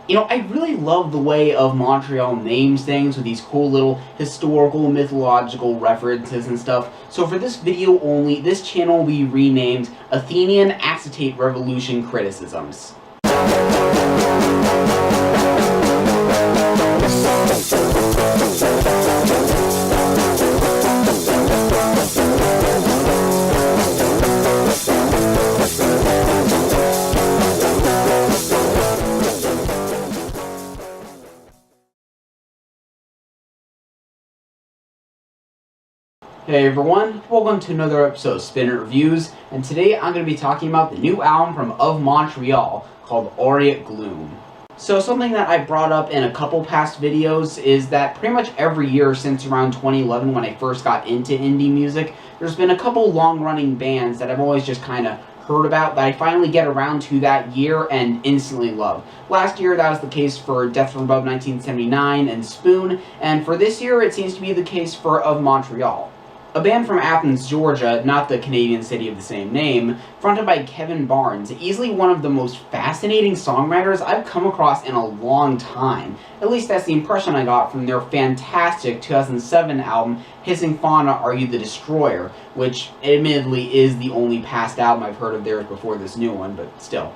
You know, I really love the way of Montreal names things with these cool little historical, mythological references and stuff. So for this video only, this channel will be renamed Athenian Acetate Revolution Criticisms. Hey everyone, welcome to another episode of Spinner Reviews, and today I'm going to be talking about the new album from Of Montreal called Aureate Gloom. So something that I brought up in a couple past videos is that pretty much every year since around 2011 when I first got into indie music, there's been a couple long-running bands that I've always just kind of heard about that I finally get around to that year and instantly love. Last year that was the case for Death from Above 1979 and Spoon, and for this year it seems to be the case for Of Montreal. A band from Athens, Georgia, not the Canadian city of the same name, fronted by Kevin Barnes, easily one of the most fascinating songwriters I've come across in a long time. At least that's the impression I got from their fantastic 2007 album, Hissing Fauna Are You the Destroyer, which admittedly is the only past album I've heard of theirs before this new one, but still.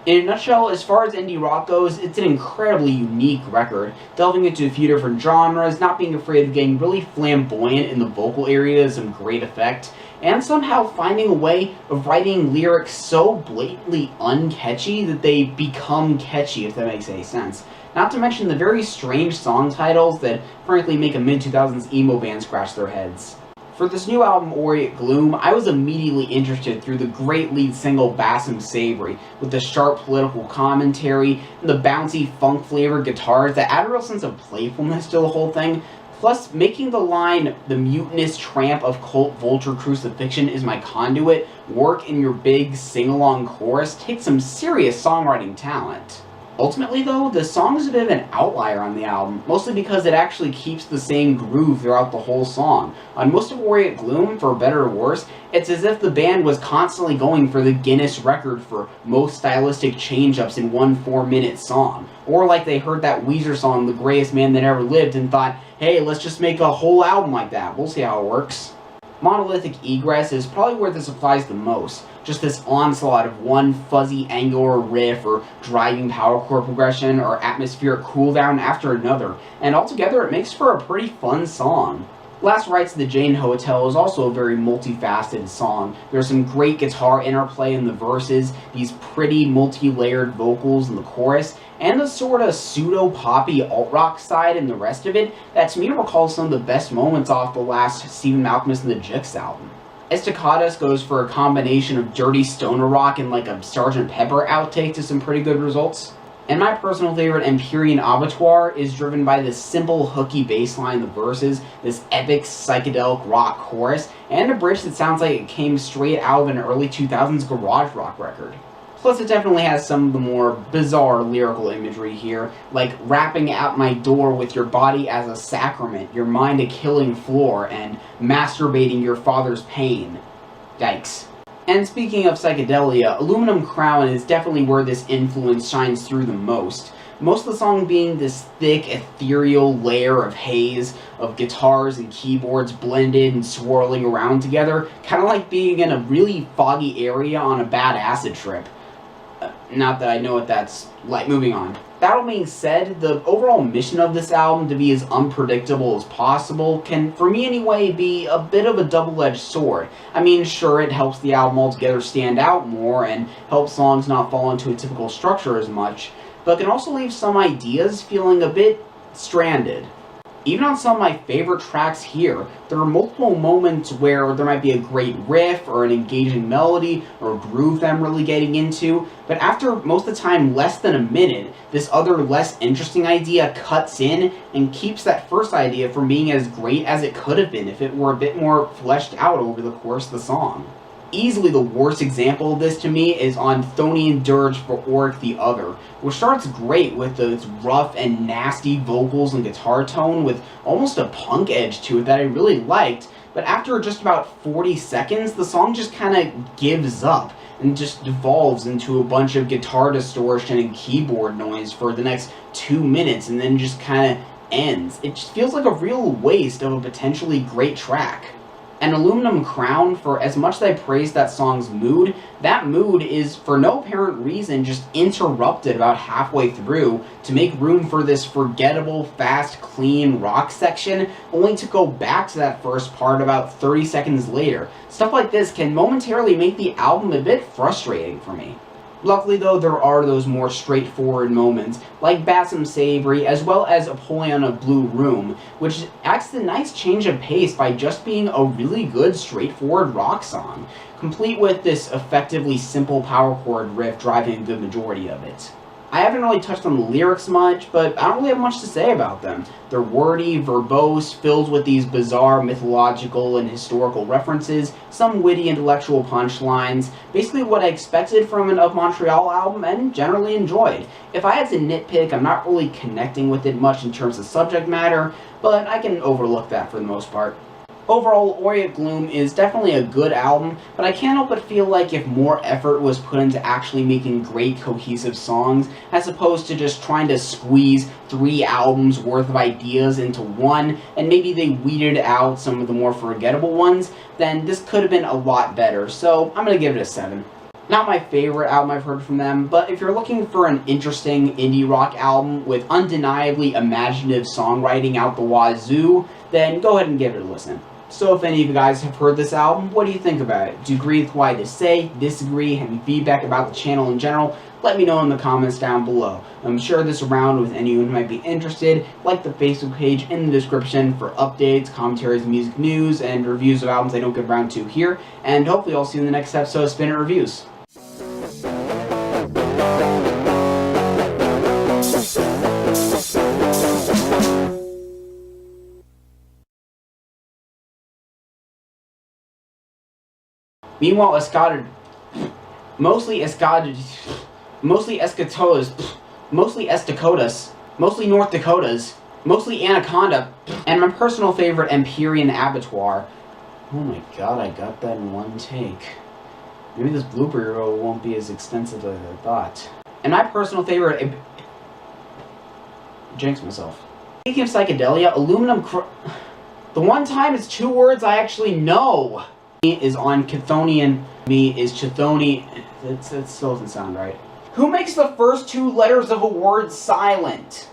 In a nutshell, as far as indie rock goes, it's an incredibly unique record, delving into a few different genres, not being afraid of getting really flamboyant in the vocal area to some great effect, and somehow finding a way of writing lyrics so blatantly uncatchy that they become catchy, if that makes any sense. Not to mention the very strange song titles that frankly make a mid-2000s emo band scratch their heads. For this new album, Aureate Gloom, I was immediately interested through the great lead single Bassem Sabry, with the sharp political commentary and the bouncy funk-flavored guitars that add a real sense of playfulness to the whole thing, plus making the line, "The mutinous tramp of cult vulture crucifixion is my conduit," work in your big sing-along chorus takes some serious songwriting talent. Ultimately though, the song is a bit of an outlier on the album, mostly because it actually keeps the same groove throughout the whole song. On most of Aureate Gloom, for better or worse, it's as if the band was constantly going for the Guinness record for most stylistic change-ups in one 4-minute song. Or like they heard that Weezer song, The Greatest Man That Ever Lived, and thought, hey, let's just make a whole album like that, we'll see how it works. Monolithic Egress is probably where this applies the most. Just this onslaught of one fuzzy angular riff or driving power chord progression or atmospheric cooldown after another, and altogether it makes for a pretty fun song. Last Rites of the Jane Hotel is also a very multifaceted song. There's some great guitar interplay in the verses, these pretty multi-layered vocals in the chorus, and the sort of pseudo-poppy alt-rock side in the rest of it that to me recalls some of the best moments off the last Stephen Malkmus and the Jicks album. Estacadus goes for a combination of dirty stoner rock and like a Sgt. Pepper outtake to some pretty good results. And my personal favorite, Empyrean Abattoir, is driven by this simple hooky bass line in the verses, this epic psychedelic rock chorus, and a bridge that sounds like it came straight out of an early 2000s garage rock record. Plus it definitely has some of the more bizarre lyrical imagery here, like rapping at my door with your body as a sacrament, your mind a killing floor, and masturbating your father's pain. Yikes. And speaking of psychedelia, Aluminum Crown is definitely where this influence shines through the most. Most of the song being this thick, ethereal layer of haze, of guitars and keyboards blended and swirling around together, kind of like being in a really foggy area on a bad acid trip. Not that I know what that's like. Moving on. That all being said, the overall mission of this album to be as unpredictable as possible can, for me anyway, be a bit of a double-edged sword. I mean, sure, it helps the album altogether stand out more and helps songs not fall into a typical structure as much, but can also leave some ideas feeling a bit stranded. Even on some of my favorite tracks here, there are multiple moments where there might be a great riff or an engaging melody or a groove that I'm really getting into, but after most of the time less than a minute, this other less interesting idea cuts in and keeps that first idea from being as great as it could have been if it were a bit more fleshed out over the course of the song. Easily the worst example of this to me is on Chthonian Dirge for Uruk the Other, which starts great with its rough and nasty vocals and guitar tone with almost a punk edge to it that I really liked, but after just about 40 seconds, the song just kind of gives up. and just devolves into a bunch of guitar distortion and keyboard noise for the next 2 minutes and then just kind of ends. It just feels like a real waste of a potentially great track. An Aluminum Crown, for as much as I praise that song's mood, that mood is, for no apparent reason, just interrupted about halfway through to make room for this forgettable, fast, clean rock section, only to go back to that first part about 30 seconds later. Stuff like this can momentarily make the album a bit frustrating for me. Luckily though, there are those more straightforward moments, like Bassem Sabry, as well as Apollyon of Blue Room, which acts a nice change of pace by just being a really good straightforward rock song, complete with this effectively simple power chord riff driving a good majority of it. I haven't really touched on the lyrics much, but I don't really have much to say about them. They're wordy, verbose, filled with these bizarre mythological and historical references, some witty intellectual punchlines, basically what I expected from an Of Montreal album and generally enjoyed. If I had to nitpick, I'm not really connecting with it much in terms of subject matter, but I can overlook that for the most part. Overall, Aureate Gloom is definitely a good album, but I can't help but feel like if more effort was put into actually making great cohesive songs, as opposed to just trying to squeeze 3 albums worth of ideas into one, and maybe they weeded out some of the more forgettable ones, then this could have been a lot better, so I'm gonna give it a 7. Not my favorite album I've heard from them, but if you're looking for an interesting indie rock album with undeniably imaginative songwriting out the wazoo, then go ahead and give it a listen. So if any of you guys have heard this album, what do you think about it? Do you agree with what I just say, disagree, have any feedback about the channel in general? Let me know in the comments down below. I'm sure this around with anyone who might be interested. Like the Facebook page in the description for updates, commentaries, music news, and reviews of albums I don't get around to here. And hopefully I'll see you in the next episode of Spin It Reviews. Meanwhile, mostly Estacodas, mostly North Dakotas, mostly Anaconda, and my personal favorite, Empyrean Abattoir. Oh my god, I got that in one take. Maybe this blooper reel won't be as extensive as I thought. And my personal favorite, jinx myself. Speaking of psychedelia, the one time it's 2 words I actually know. Is on Chthonian, me is Chthonian. It still doesn't sound right. Who makes the first 2 letters of a word silent?